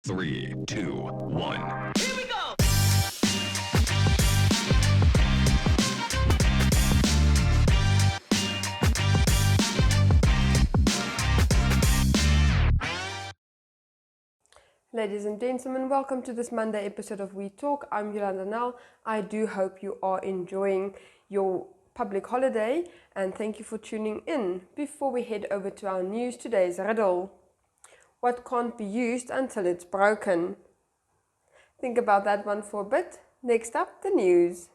3, 2, 1. Here we go! Ladies and gentlemen, welcome to this Monday episode of We Talk. I'm Yolanda Nell. I do hope you are enjoying your public holiday and thank you for tuning in. Before we head over to our news, today's riddle. What can't be used until it's broken? Think about that one for a bit. Next up, the news.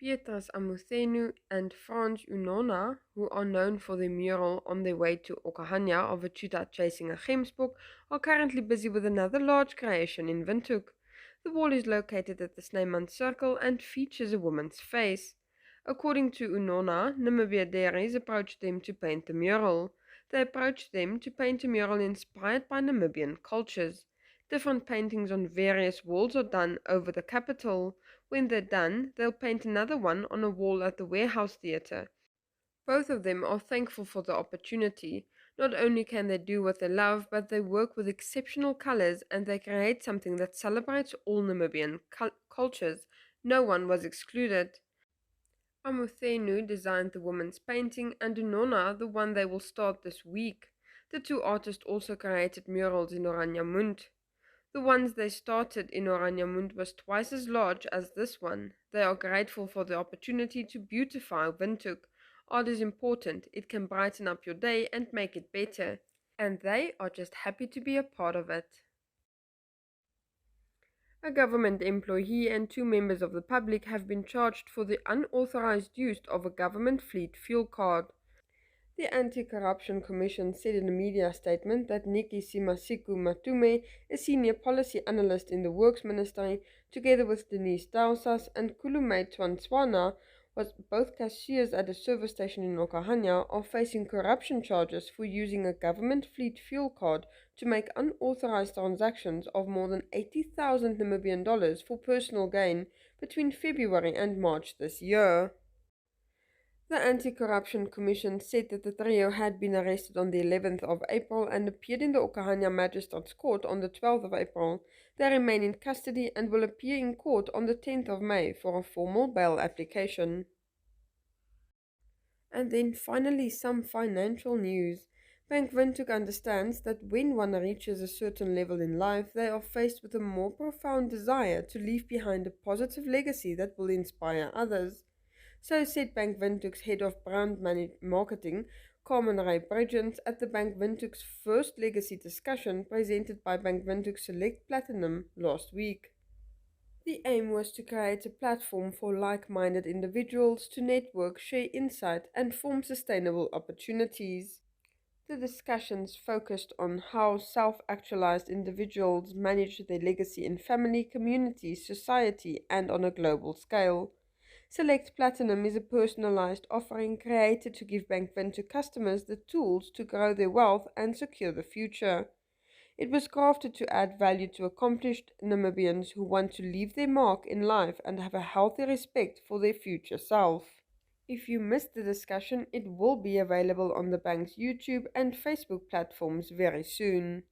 Petrus Amuthenu and Frans Unona, who are known for their mural on their way to Okahanya of a cheetah chasing a gemsbok, are currently busy with another large creation in Windhoek. The wall is located at the Snyman Circle and features a woman's face. According to Unona, Namibia Dairies approached them to paint the mural. They approached them to paint a mural inspired by Namibian cultures. Different paintings on various walls are done over the capital. When they're done, they'll paint another one on a wall at the Warehouse Theatre. Both of them are thankful for the opportunity. Not only can they do what they love, but they work with exceptional colors and they create something that celebrates all Namibian cultures. No one was excluded. Amuthenu designed the woman's painting and Unona the one they will start this week. The two artists also created murals in Oraniamund. The ones they started in Oraniamund was twice as large as this one. They are grateful for the opportunity to beautify Windhoek. Art is important, it can brighten up your day and make it better. And they are just happy to be a part of it. A government employee and two members of the public have been charged for the unauthorized use of a government fleet fuel card. The Anti-Corruption Commission said in a media statement that Nikki Simasiku Matume, a senior policy analyst in the Works Ministry, together with Denise Dausas and Kulume Twanswana, was both cashiers at a service station in Okahanya, are facing corruption charges for using a government fleet fuel card to make unauthorized transactions of more than 80,000 Namibian dollars for personal gain between February and March this year. The Anti-Corruption Commission said that the trio had been arrested on the 11th of April and appeared in the Okahanya Magistrates Court on the 12th of April. They remain in custody and will appear in court on the 10th of May for a formal bail application. And then finally some financial news. Bank Windhoek understands that when one reaches a certain level in life, they are faced with a more profound desire to leave behind a positive legacy that will inspire others. So said Bank Windhoek's head of brand marketing, Carmen Ray Bridgens, at the Bank Windhoek's first legacy discussion presented by Bank Windhoek Select Platinum last week. The aim was to create a platform for like-minded individuals to network, share insight, and form sustainable opportunities. The discussions focused on how self-actualized individuals manage their legacy in family, community, society, and on a global scale. Select Platinum is a personalized offering created to give Bank Windhoek customers the tools to grow their wealth and secure the future. It was crafted to add value to accomplished Namibians who want to leave their mark in life and have a healthy respect for their future self. If you missed the discussion, it will be available on the bank's YouTube and Facebook platforms very soon.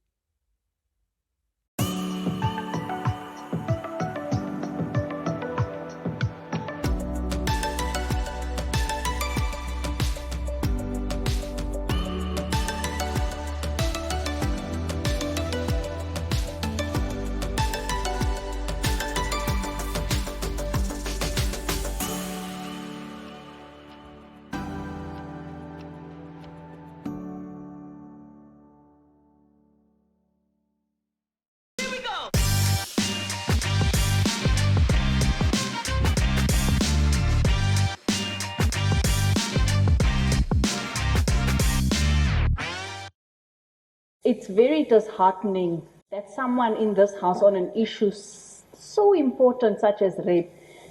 It's very disheartening that someone in this house on an issue so important such as rape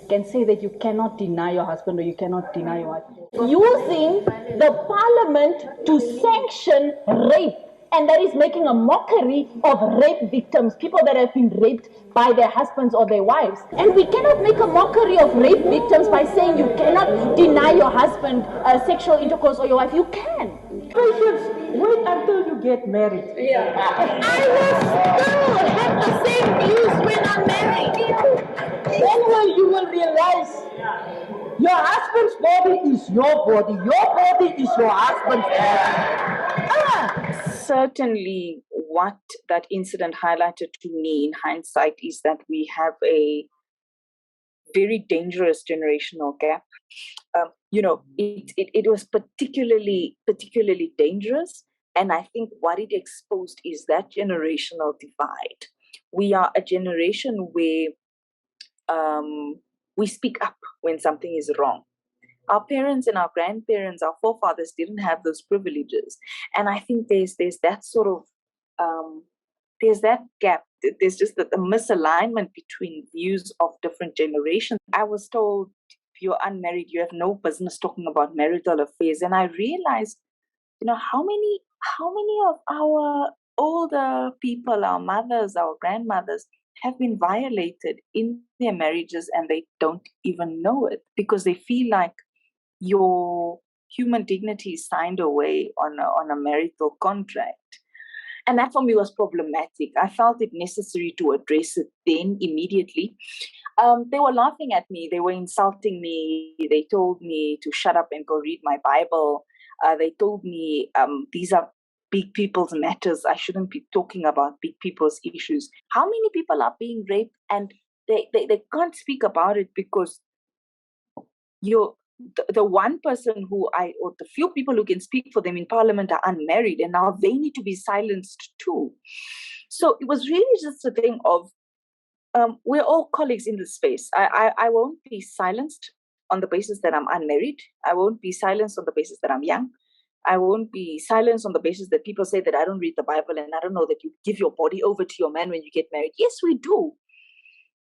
can say that you cannot deny your husband or you cannot deny your wife. Using the parliament to sanction rape, and that is making a mockery of rape victims, people that have been raped by their husbands or their wives. And we cannot make a mockery of rape victims by saying you cannot deny your husband sexual intercourse or your wife. You can. Patience, wait until you get married. Yeah. I will still have the same views when I'm married. Then you will realize your husband's body is your body. Your body is your husband's body. Certainly, what that incident highlighted to me in hindsight is that we have a very dangerous generational gap. It was particularly dangerous, and I think what it exposed is that generational divide. We are a generation where we speak up when something is wrong. Our parents and our grandparents, our forefathers didn't have those privileges, and I think there's that sort of there's that gap. There's just a misalignment between views of different generations. I was told, if you're unmarried, you have no business talking about marital affairs. And I realized, how many of our older people, our mothers, our grandmothers, have been violated in their marriages and they don't even know it because they feel like your human dignity is signed away on a marital contract. And that for me was problematic. I felt it necessary to address it then immediately. They were laughing at me. They were insulting me. They told me to shut up and go read my Bible. They told me these are big people's matters. I shouldn't be talking about big people's issues. How many people are being raped and they can't speak about it because the one person or the few people who can speak for them in parliament are unmarried, and now they need to be silenced too. So it was really just a thing of, we're all colleagues in this space. I won't be silenced on the basis that I'm unmarried. I won't be silenced on the basis that I'm young. I won't be silenced on the basis that people say that I don't read the Bible and I don't know that you give your body over to your man when you get married. Yes, we do.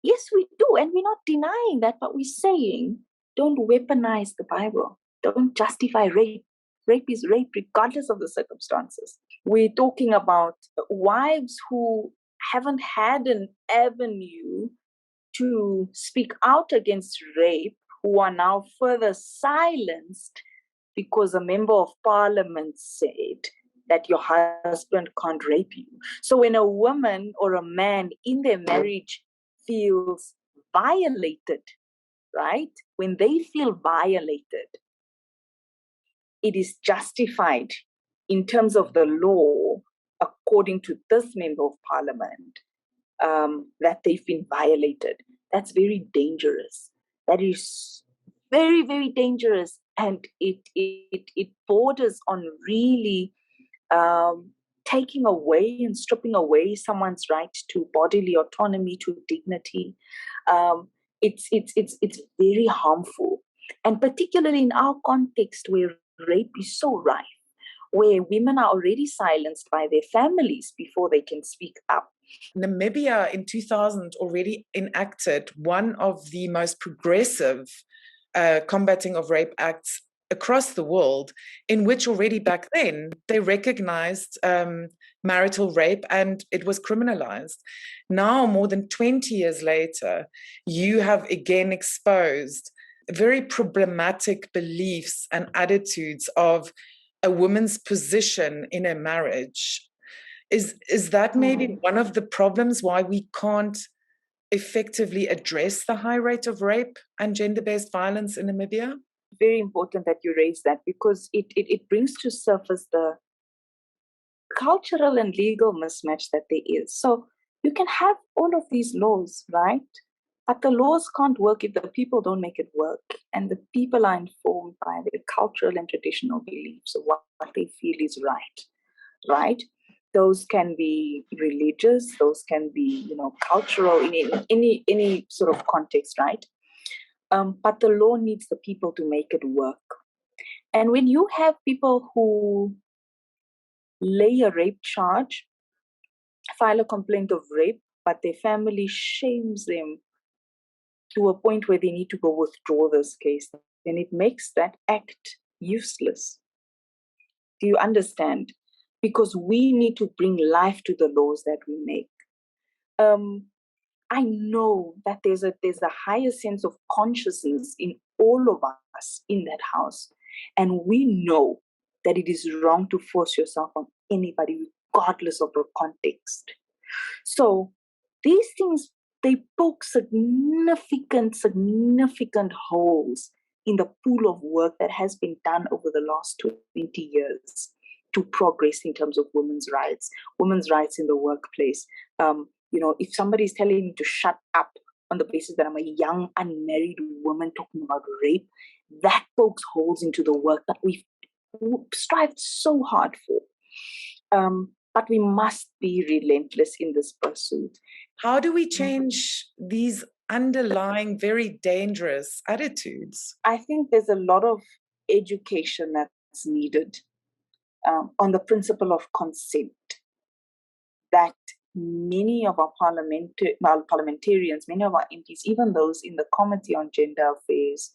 Yes, we do. And we're not denying that, but we're saying, don't weaponize the Bible. Don't justify rape. Rape is rape, regardless of the circumstances. We're talking about wives who haven't had an avenue to speak out against rape, who are now further silenced because a member of parliament said that your husband can't rape you. So when a woman or a man in their marriage feels violated, right? When they feel violated, it is justified in terms of the law, according to this member of parliament, that they've been violated. That's very dangerous. That is very, very dangerous. And it borders on really taking away and stripping away someone's right to bodily autonomy, to dignity. It's very harmful. And particularly in our context where rape is so rife, where women are already silenced by their families before they can speak up. Namibia in 2000 already enacted one of the most progressive combating of rape acts across the world, in which already back then they recognized marital rape and it was criminalized. Now, more than 20 years later, you have again exposed very problematic beliefs and attitudes of a woman's position in a marriage. Is that maybe one of the problems why we can't effectively address the high rate of rape and gender-based violence in Namibia? Very important that you raise that, because it brings to surface the cultural and legal mismatch that there is. So you can have all of these laws, right? But the laws can't work if the people don't make it work. And the people are informed by their cultural and traditional beliefs of what they feel is right? Those can be religious, those can be, cultural, in any sort of context, right? But the law needs the people to make it work. And when you have people who lay a rape charge, file a complaint of rape, but their family shames them to a point where they need to go withdraw this case. Then it makes that act useless. Do you understand? Because we need to bring life to the laws that we make. I know that there's a higher sense of consciousness in all of us in that house. And we know that it is wrong to force yourself on anybody, regardless of the context. So these things, they poke significant holes in the pool of work that has been done over the last 20 years to progress in terms of women's rights in the workplace. If somebody is telling me to shut up on the basis that I'm a young, unmarried woman talking about rape, that pokes holes into the work that we've strived so hard for. But we must be relentless in this pursuit. How do we change these underlying, very dangerous attitudes? I think there's a lot of education that's needed on the principle of consent, that many of our parliamentarians, many of our MPs, even those in the Committee on Gender Affairs,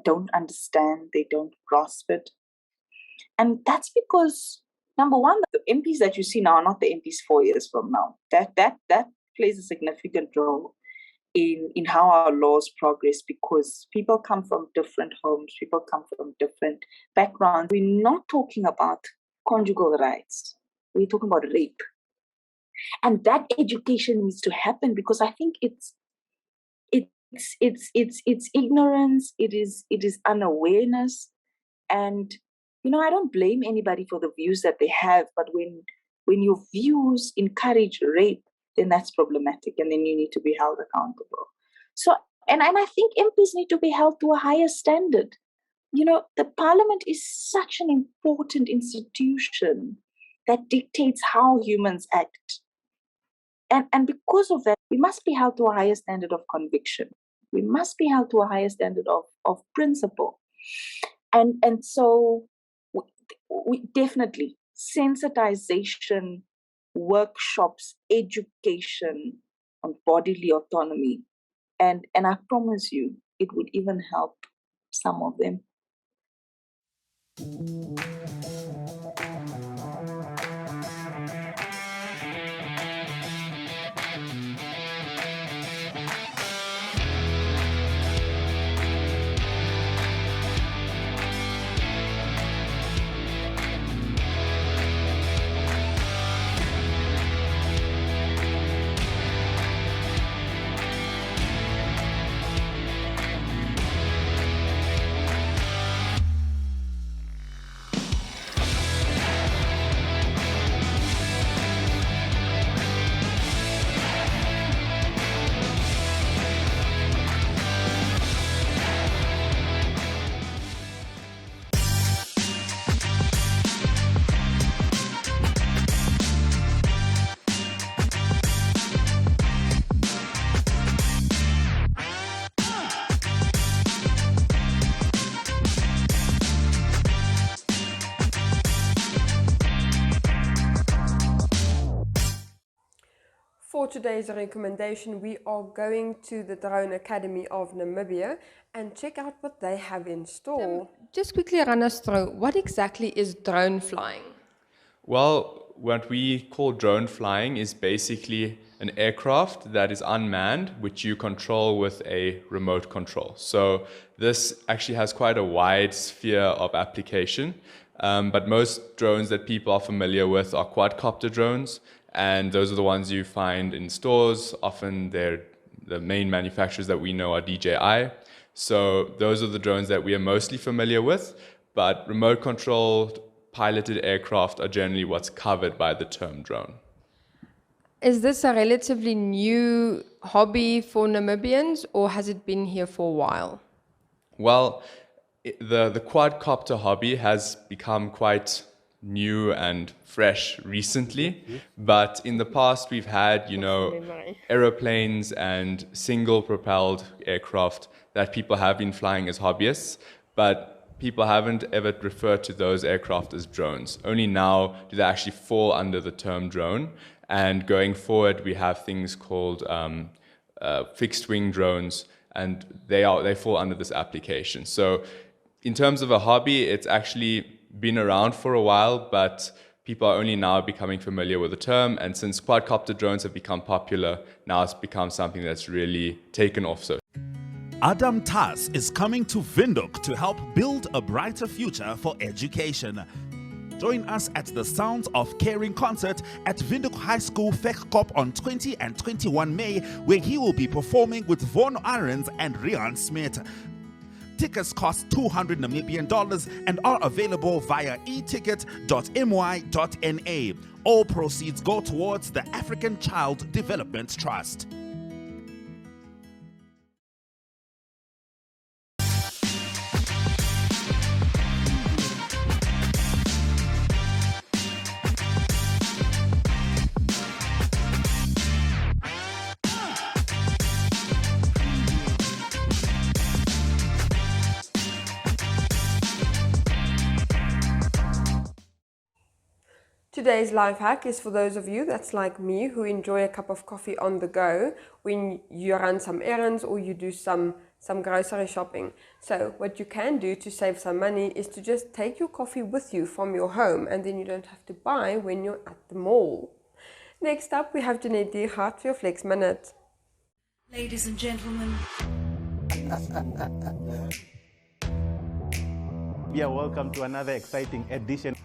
don't understand, they don't grasp it. And that's because, number one, the MPs that you see now are not the MPs 4 years from now. That plays a significant role in how our laws progress, because people come from different homes, people come from different backgrounds. We're not talking about conjugal rights. We're talking about rape. And that education needs to happen, because I think it's ignorance, it is unawareness. And I don't blame anybody for the views that they have, but when your views encourage rape, then that's problematic, and then you need to be held accountable. So, and I think MPs need to be held to a higher standard. The parliament is such an important institution that dictates how humans act. And because of that, we must be held to a higher standard of conviction. We must be held to a higher standard of principle. And so we definitely sensitization, workshops, education on bodily autonomy. And I promise you, it would even help some of them. For today's recommendation, we are going to the Drone Academy of Namibia and check out what they have in store. Just quickly run us through, what exactly is drone flying? Well, what we call drone flying is basically an aircraft that is unmanned, which you control with a remote control. So this actually has quite a wide sphere of application, but most drones that people are familiar with are quadcopter drones, and those are the ones you find in stores. Often the main manufacturers that we know are DJI. So those are the drones that we are mostly familiar with, but remote controlled piloted aircraft are generally what's covered by the term drone. Is this a relatively new hobby for Namibians, or has it been here for a while? Well, the quadcopter hobby has become quite new and fresh recently, but in the past we've had, aeroplanes and single propelled aircraft that people have been flying as hobbyists, but people haven't ever referred to those aircraft as drones. Only now do they actually fall under the term drone. And going forward, we have things called fixed wing drones, and they fall under this application. So in terms of a hobby, it's actually been around for a while, but people are only now becoming familiar with the term. And since quadcopter drones have become popular, now it's become something that's really taken off. So Adam Tas is coming to Windhoek to help build a brighter future for education. Join us at the Sounds of Caring concert at Windhoek High School Vegkop on 20 and 21 May, where he will be performing with Von Arends and Rian Smith. Tickets cost 200 Namibian dollars and are available via eticket.my.na. All proceeds go towards the African Child Development Trust. Today's life hack is for those of you that's like me who enjoy a cup of coffee on the go when you run some errands or you do some grocery shopping. So what you can do to save some money is to just take your coffee with you from your home, and then you don't have to buy when you're at the mall. Next up, we have Jeanette Diergaard for your Flex Minute. Ladies and gentlemen. Yeah, welcome to another exciting edition.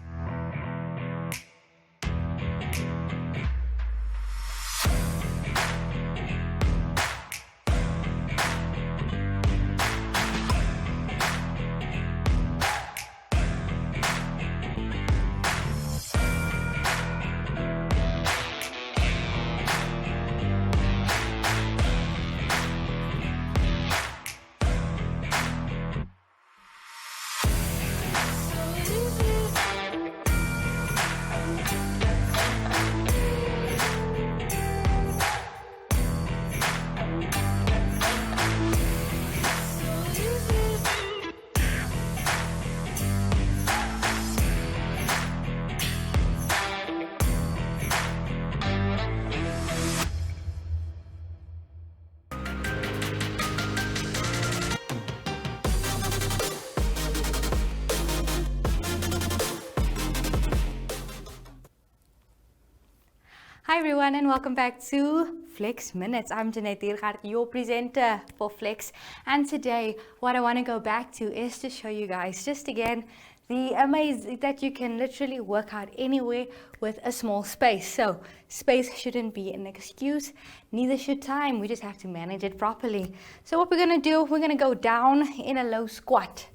Hi everyone and welcome back to Flex Minutes. I'm Jeanette Diergaard, your presenter for Flex, and today what I want to go back to is to show you guys just again the amazing that you can literally work out anywhere with a small space. So space shouldn't be an excuse, neither should time. We just have to manage it properly. So what we're going to do, we're going to go down in a low squat,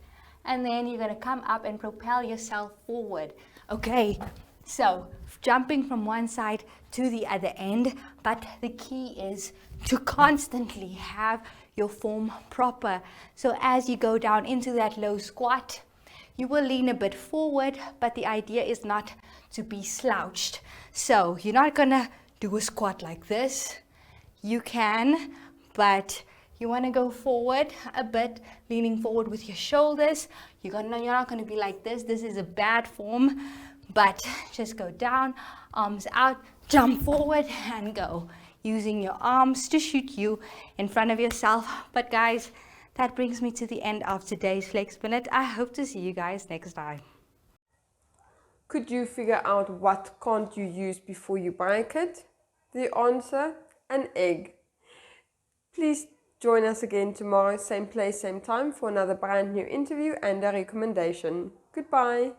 and then you're going to come up and propel yourself forward. Okay, so jumping from one side to the other end, but the key is to constantly have your form proper. So as you go down into that low squat, you will lean a bit forward, but the idea is not to be slouched. So you're not gonna do a squat like this. You can, but you want to go forward a bit, leaning forward with your shoulders. You're not gonna be like this. This is a bad form. But just go down, arms out, jump forward and go. Using your arms to shoot you in front of yourself. But guys, that brings me to the end of today's Flex Minute. I hope to see you guys next time. Could you figure out what can't you use before you break it? The answer, an egg. Please join us again tomorrow, same place, same time, for another brand new interview and a recommendation. Goodbye.